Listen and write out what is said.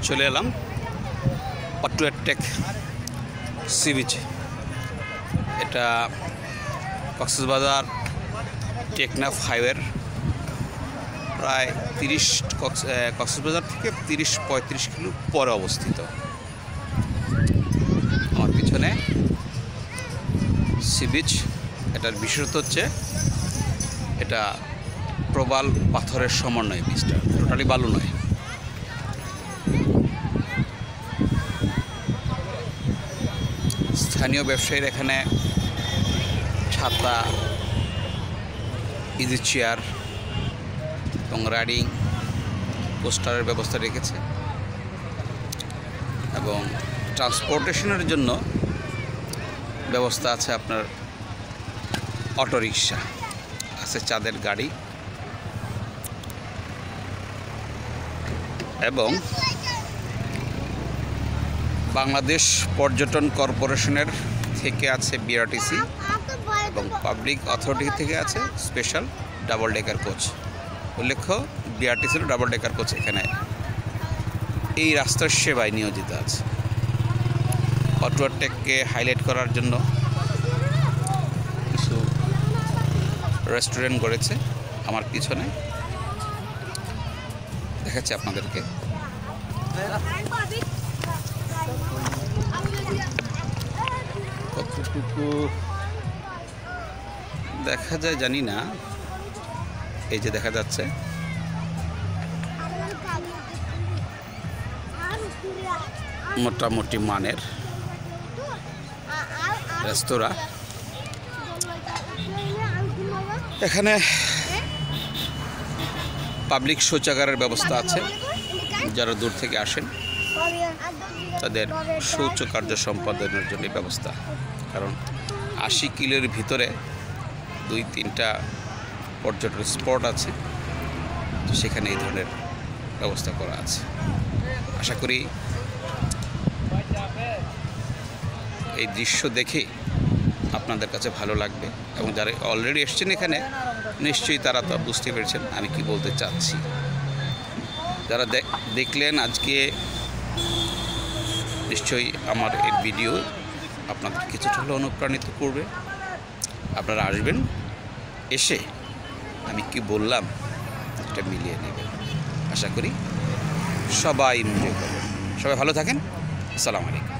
চলে এলাম পাটুয়া take sea beach. এটা কক্সবাজার টেকনাফ হাইওয়ের প্রায় কক্সবাজার থেকে 30-35 কিলো পরে অবস্থিত। আমার পিছনে সি বিচ। এটার বিশেষত্ব হচ্ছে এটা প্রবাল পাথরের সমন্বয়। বিচটা টোটালি বালু নয়। স্থানীয় ব্যবসায়ীরা এখানে ছাতা, ইজি চেয়ার এবং রাইডিং পোস্টারের ব্যবস্থা রেখেছে এবং ট্রান্সপোর্টেশনের জন্য ব্যবস্থা আছে। আপনার অটোরিকশা আছে, চাঁদের গাড়ি এবং বাংলাদেশ পর্যটন কর্পোরেশনের থেকে আছে বিআরটিসি এবং পাবলিক অথরিটি থেকে আছে স্পেশাল ডাবল ডেকার কোচ। উল্লেখ্য, বিআরটিসির ডাবল ডেকার কোচ এখানে এই রাস্তার সেবায় নিয়োজিত আছে। পাটুয়া টেককে হাইলাইট করার জন্য কিছু রেস্টুরেন্ট গড়েছে। আমার পিছনে দেখাচ্ছি আপনাদেরকে। কতটুকু দেখা যায় জানি না। এই যে দেখা যাচ্ছে মোটামুটি মানের রেস্তোরাঁ। এখানে পাবলিক শৌচাগারের ব্যবস্থা আছে। যারা দূর থেকে আসেন তাদের শৌচ কার্য সম্পাদনের জন্য ব্যবস্থা। কারণ 80 কিলোর ভিতরে 2-3টা পর্যটন স্পট আছে, তো সেখানে এই ধরনের ব্যবস্থা করা আছে। আশা করি এই দৃশ্য দেখে আপনাদের কাছে ভালো লাগবে এবং যারা অলরেডি এসছেন এখানে নিশ্চয়ই তারা তো বুঝতে পেরেছেন আমি কি বলতে চাচ্ছি। যারা দেখলেন আজকে, নিশ্চয়ই আমার এই ভিডিও আপনাদের কিছুটা হলেও অনুপ্রাণিত করবে। আপনারা আসবেন, এসে আমি কি বললাম এটা মিলিয়ে নেবেন। আশা করি সবাই এনজয় করবেন। সবাই ভালো থাকেন। আসসালামু আলাইকুম।